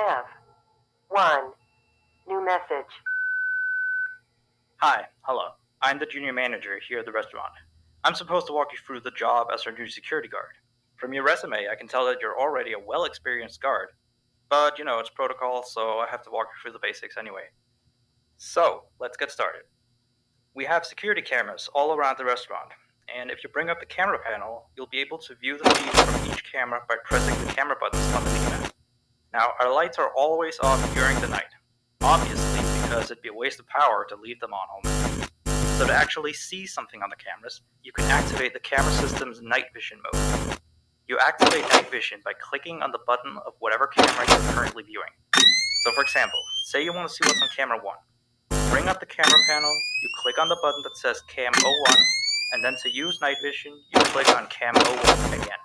have one new message. Hi, hello. I'm the junior manager here at the restaurant. I'm supposed to walk you through the job as our new security guard. From your resume, I can tell that you're already a well experienced guard, but it's protocol, so I have to walk you through the basics anyway. So, let's get started. We have security cameras all around the restaurant, and if you bring up the camera panel, you'll be able to view the feed from each camera by pressing the camera buttons underneath them. Now, our lights are always off during the night, obviously because it'd be a waste of power to leave them on all night. So to actually see something on the cameras, you can activate the camera system's night vision mode. You activate night vision by clicking on the button of whatever camera you're currently viewing. So for example, say you want to see what's on camera 1. Bring up the camera panel, you click on the button that says Cam 01, and then to use night vision, you click on Cam 01 again.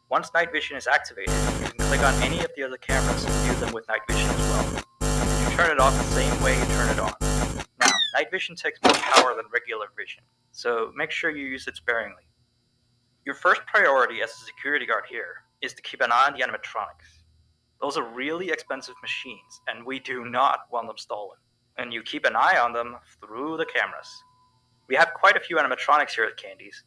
Once night vision is activated, you can click on any of the other cameras and view them with night vision as well. And you turn it off the same way you turn it on. Now, night vision takes more power than regular vision, so make sure you use it sparingly. Your first priority as a security guard here is to keep an eye on the animatronics. Those are really expensive machines, and we do not want them stolen. And you keep an eye on them through the cameras. We have quite a few animatronics here at Candy's.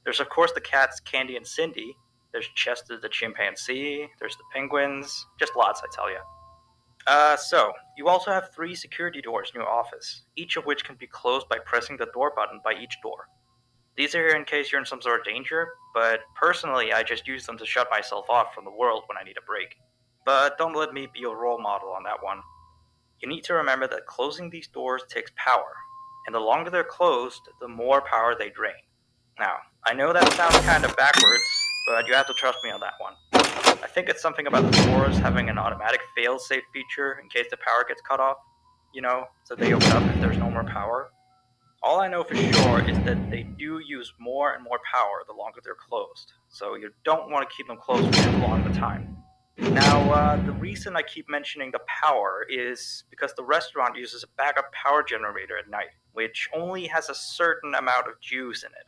There's of course the cats Candy and Cindy, there's Chester the chimpanzee, there's the penguins, just lots I tell you. So, you also have 3 security doors in your office, each of which can be closed by pressing the door button by each door. These are here in case you're in some sort of danger, but personally I just use them to shut myself off from the world when I need a break. But don't let me be your role model on that one. You need to remember that closing these doors takes power, and the longer they're closed, the more power they drain. Now, I know that sounds kind of backwards, but you have to trust me on that one. I think it's something about the doors having an automatic fail-safe feature in case the power gets cut off, so they open up if there's no more power. All I know for sure is that they do use more and more power the longer they're closed, so you don't want to keep them closed for too long at a time. Now, the reason I keep mentioning the power is because the restaurant uses a backup power generator at night, which only has a certain amount of juice in it.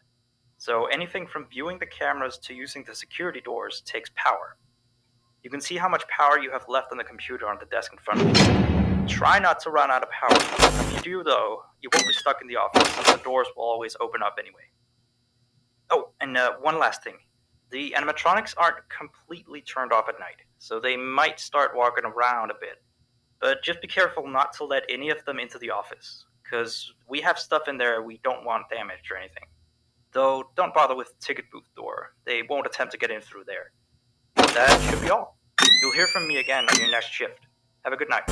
So anything from viewing the cameras to using the security doors takes power. You can see how much power you have left on the computer on the desk in front of you. Try not to run out of power. If you do though, you won't be stuck in the office since the doors will always open up anyway. Oh, and one last thing. The animatronics aren't completely turned off at night, so they might start walking around a bit. But just be careful not to let any of them into the office, because we have stuff in there we don't want damaged or anything. Though, don't bother with the ticket booth door. They won't attempt to get in through there. That should be all. You'll hear from me again on your next shift. Have a good night.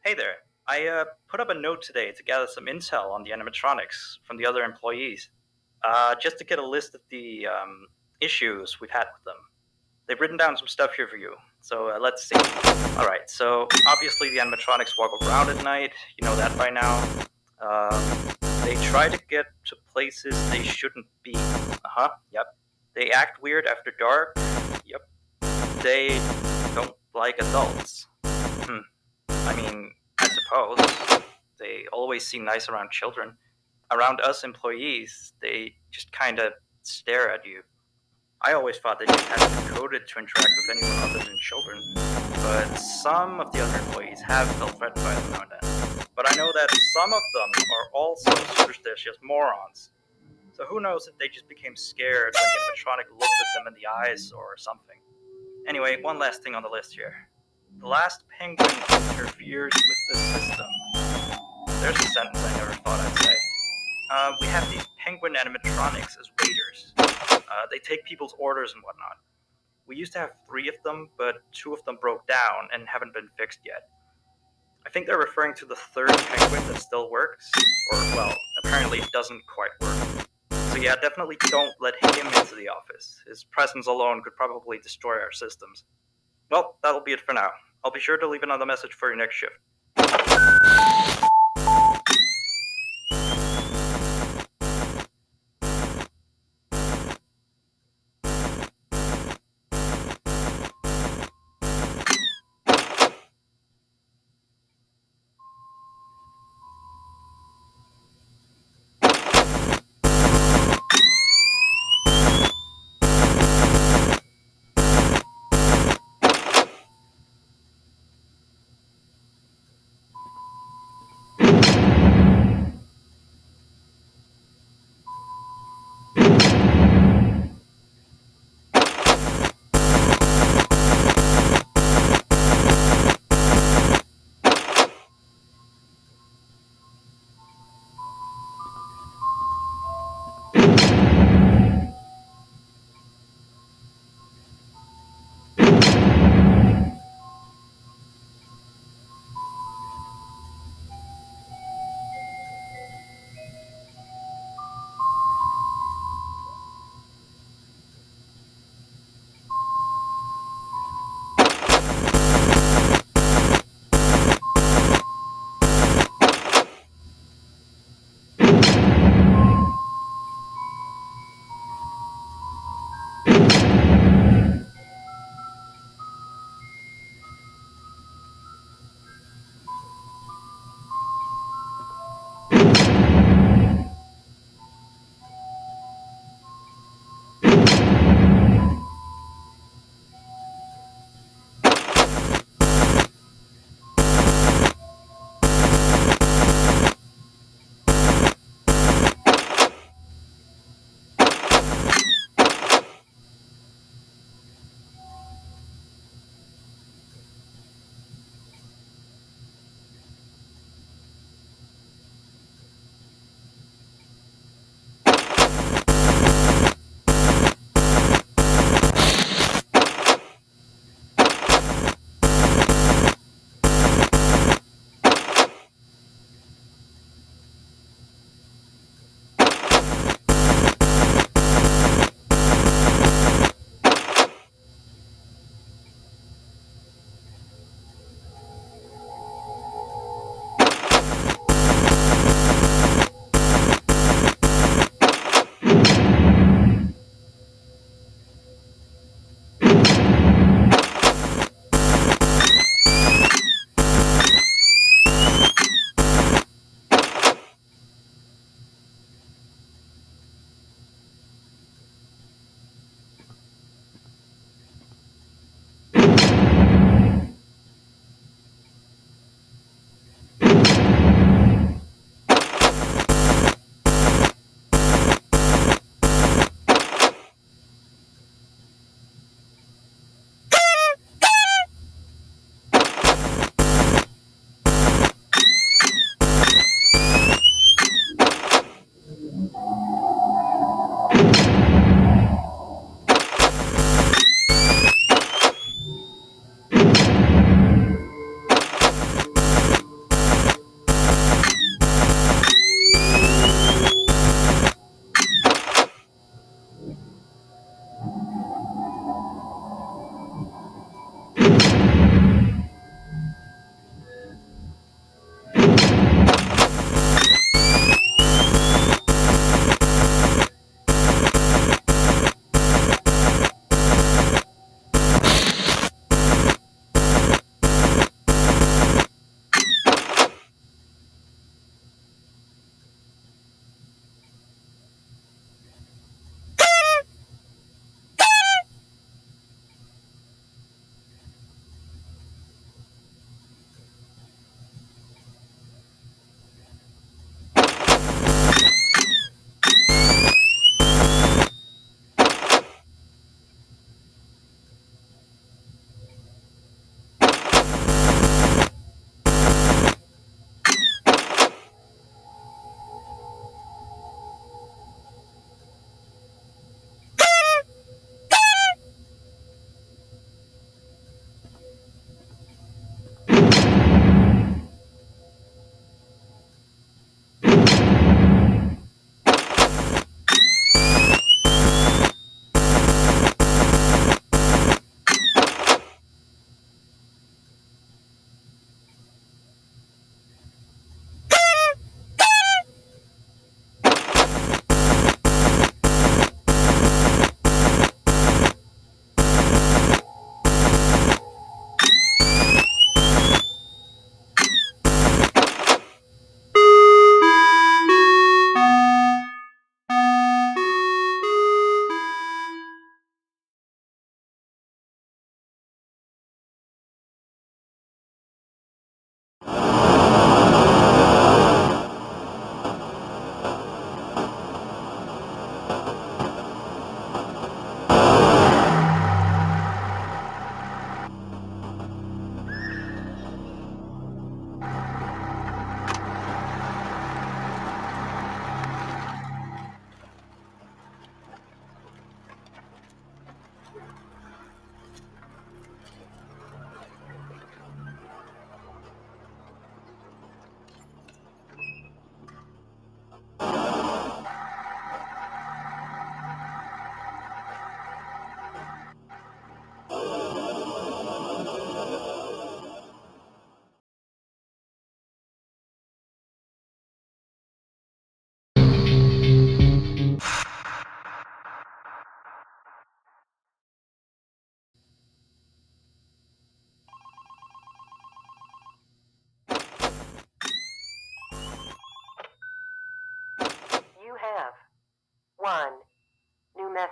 Hey there. I put up a note today to gather some intel on the animatronics from the other employees, just to get a list of the issues we've had with them. They've written down some stuff here for you, so let's see. Alright, so obviously the animatronics walk around at night, you know that by now. They try to get to places they shouldn't be. Yep. They act weird after dark. Yep. They don't like adults. I mean, I suppose. They always seem nice around children. Around us employees, they just kinda stare at you. I always thought they just had to be coded to interact with anyone other than children, but some of the other employees have felt threatened by them now and then. But I know that some of them are also superstitious morons. So who knows if they just became scared when the animatronic looked at them in the eyes or something. Anyway, one last thing on the list here. The last penguin interferes with the system. There's a sentence I never thought I'd say. We have these penguin animatronics as waiters. They take people's orders and whatnot. We used to have 3 of them, but 2 of them broke down and haven't been fixed yet. I think they're referring to the 3rd penguin that still works, or, well, apparently it doesn't quite work. So yeah, definitely don't let him into the office. His presence alone could probably destroy our systems. Well, that'll be it for now. I'll be sure to leave another message for your next shift.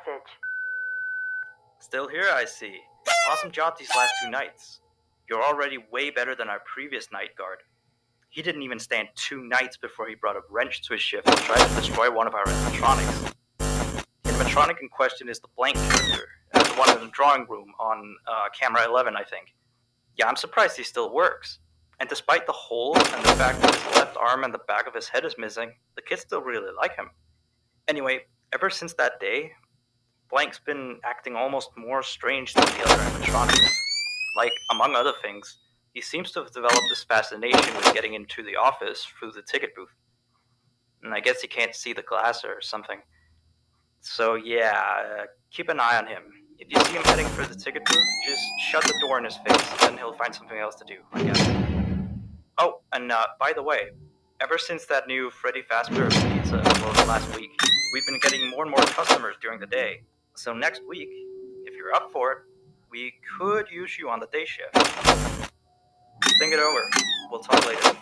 message. Still here, I see. Awesome job these last 2 nights. You're already way better than our previous night guard. He didn't even stand 2 nights before he brought a wrench to his shift and tried to destroy one of our animatronics. The animatronic in question is the Blank character, the one in the drawing room on camera 11, I think. Yeah, I'm surprised he still works. And despite the holes and the fact that his left arm and the back of his head is missing, the kids still really like him. Anyway, ever since that day, Blank's been acting almost more strange than the other animatronics. Like, among other things, he seems to have developed this fascination with getting into the office through the ticket booth. And I guess he can't see the glass or something. So yeah, keep an eye on him. If you see him heading for the ticket booth, just shut the door in his face, then he'll find something else to do, I guess. Oh, and by the way, ever since that new Freddy Fazbear's Pizza closed last week, we've been getting more and more customers during the day. So next week, if you're up for it, we could use you on the day shift. Think it over. We'll talk later.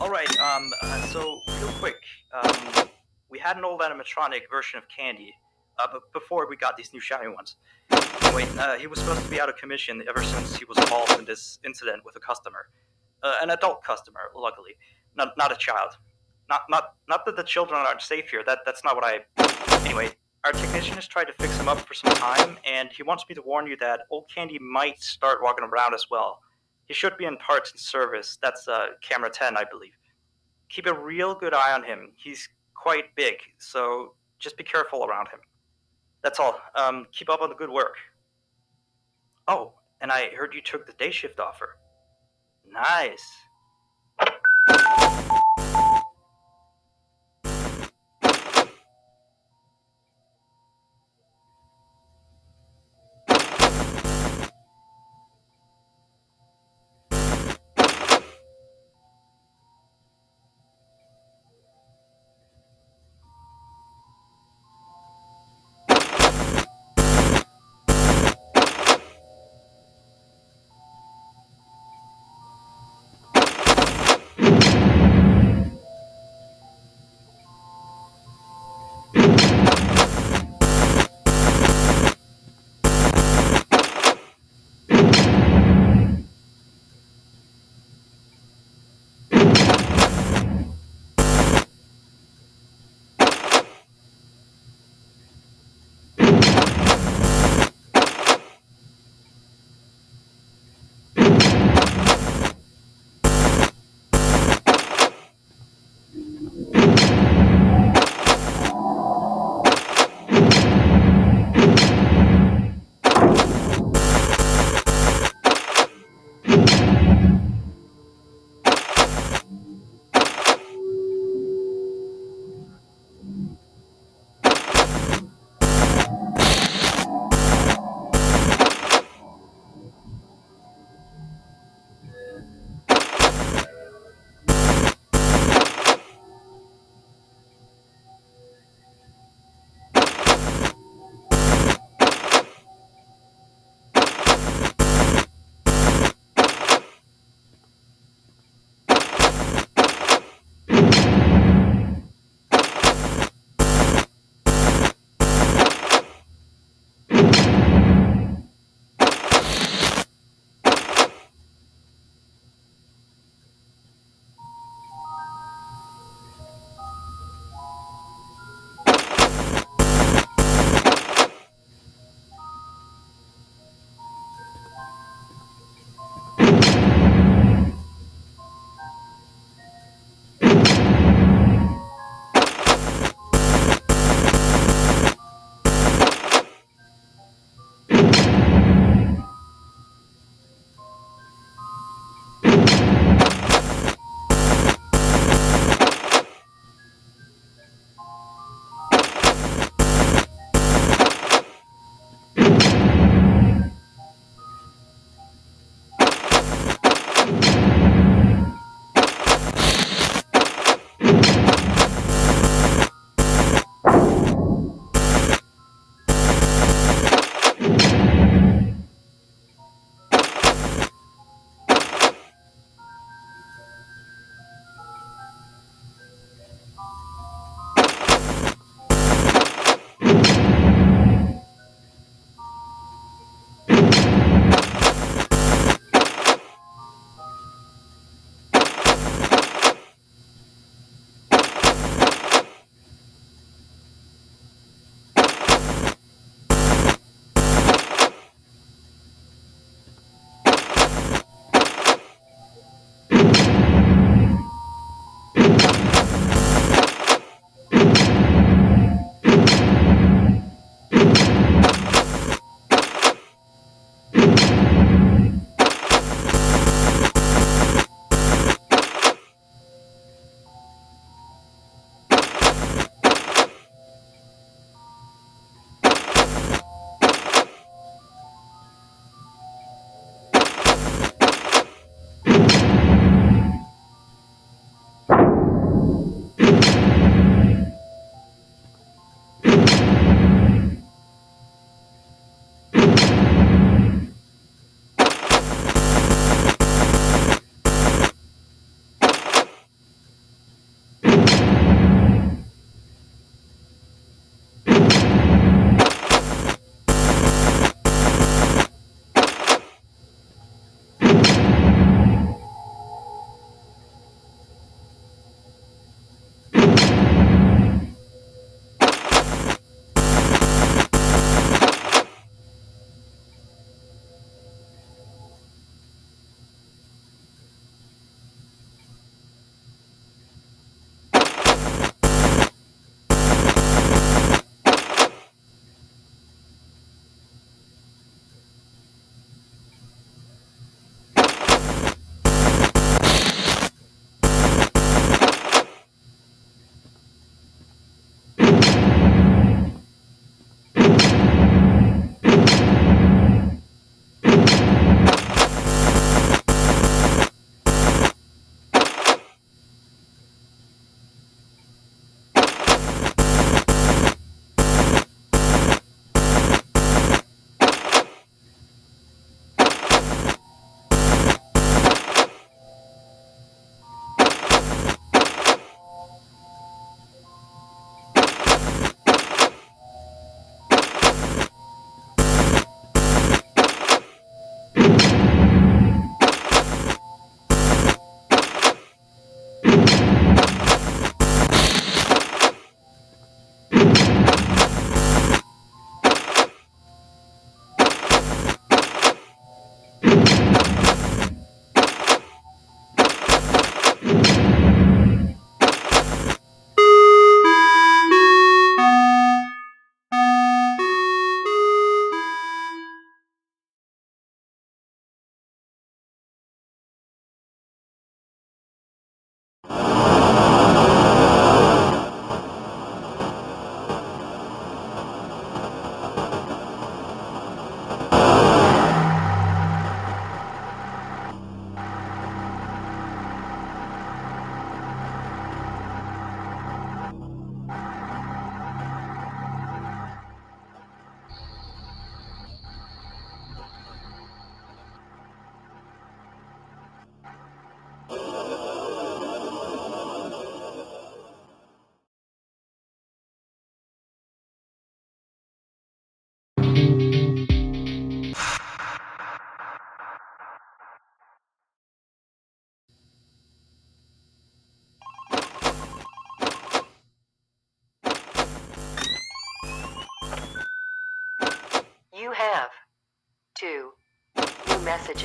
All right. So real quick, we had an old animatronic version of Candy, but before we got these new shiny ones. Anyway, he was supposed to be out of commission ever since he was involved in this incident with a customer, an adult customer, luckily, not a child. Not that the children aren't safe here. That's not what I. Anyway, our technician has tried to fix him up for some time, and he wants me to warn you that old Candy might start walking around as well. He should be in parts and service. That's camera 10, I believe. Keep a real good eye on him. He's quite big, so just be careful around him. That's all. Keep up on the good work. Oh, and I heard you took the day shift offer. Nice.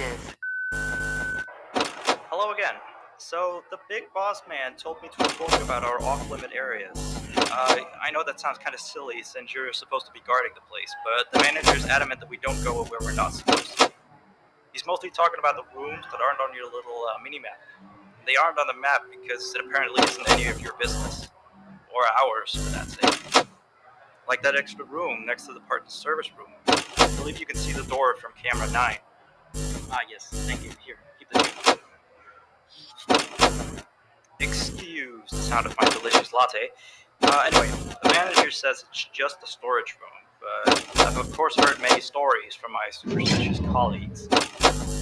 messages. Hello again. So, the big boss man told me to inform you about our off-limit areas. I know that sounds kind of silly since you're supposed to be guarding the place, but the manager's adamant that we don't go where we're not supposed to. He's mostly talking about the rooms that aren't on your little mini-map. They aren't on the map because it apparently isn't any of your business. Or ours, for that sake. Like that extra room next to the parts and service room. I believe you can see the door from camera 9. Ah, yes, thank you. Here, keep the Excuse the sound of my delicious latte. Anyway, the manager says it's just a storage room, but I've of course heard many stories from my superstitious colleagues.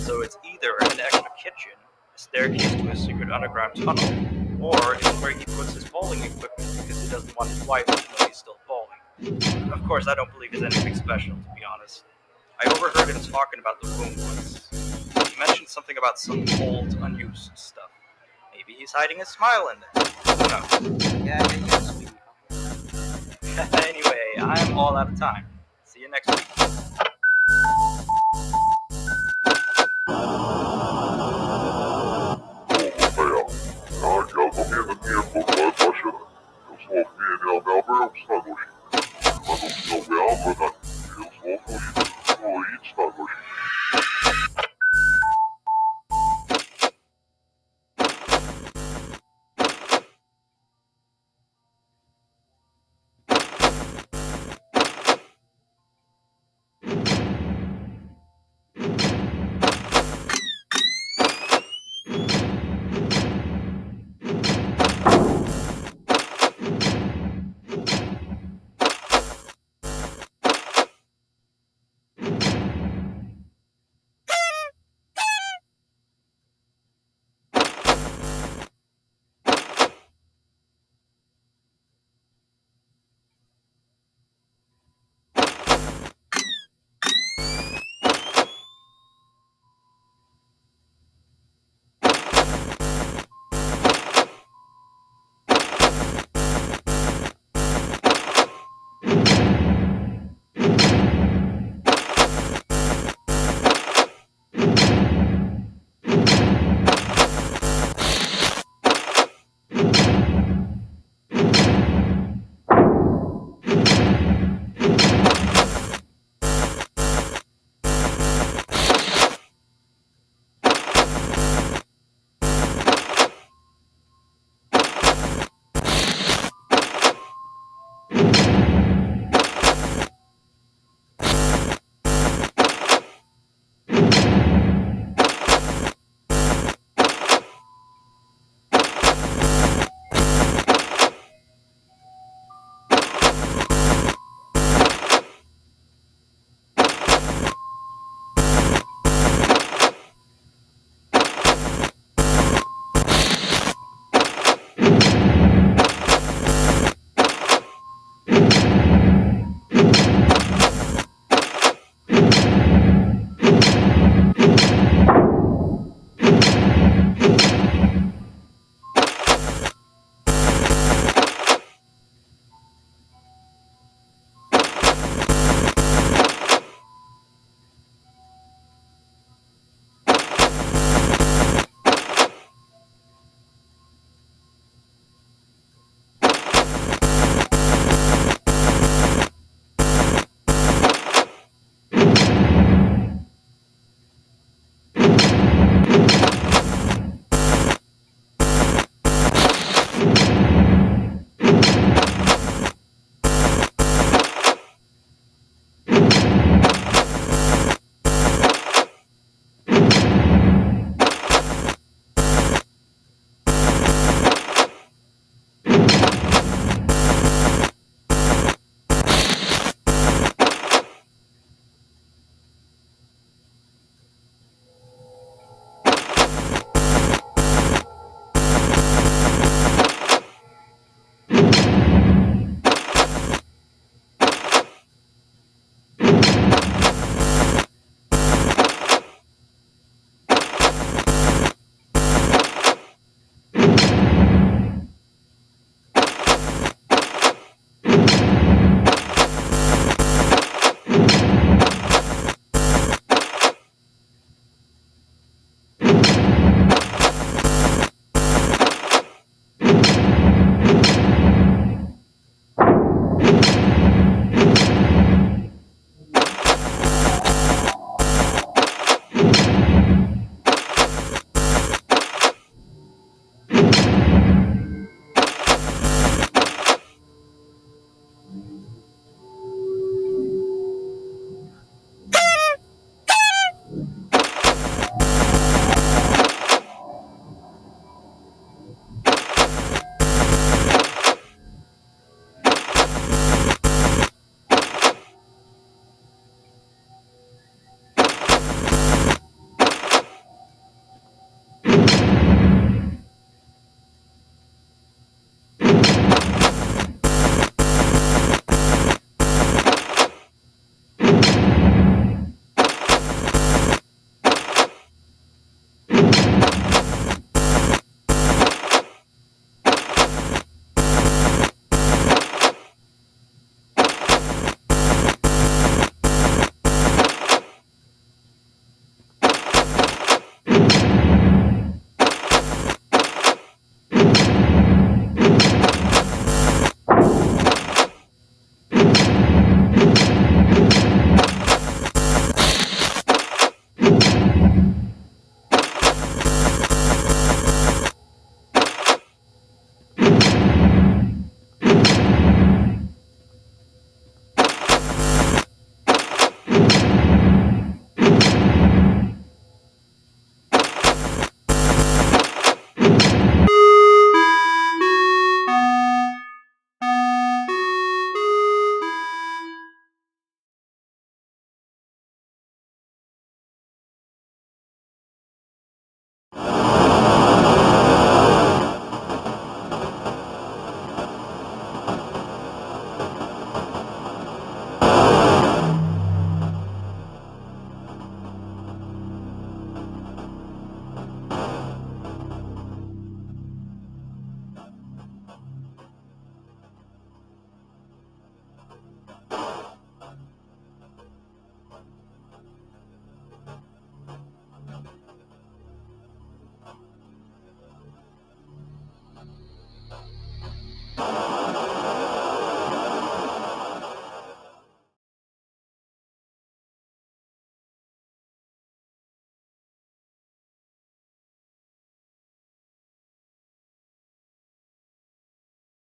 So it's either an extra kitchen, a staircase to a secret underground tunnel, or it's where he puts his bowling equipment because he doesn't want his wife to know he's still bowling. Of course, I don't believe it's anything special, to be honest. I overheard him talking about the room once. He mentioned something about some old, unused stuff. Maybe he's hiding a smile in there. Who knows? Yeah, yes, sweetie. Anyway, I'm all out of time. See you next week. Ja, jag kom in med en hel bunt rödbärskött. Jag sa att meningen med att jag ska gå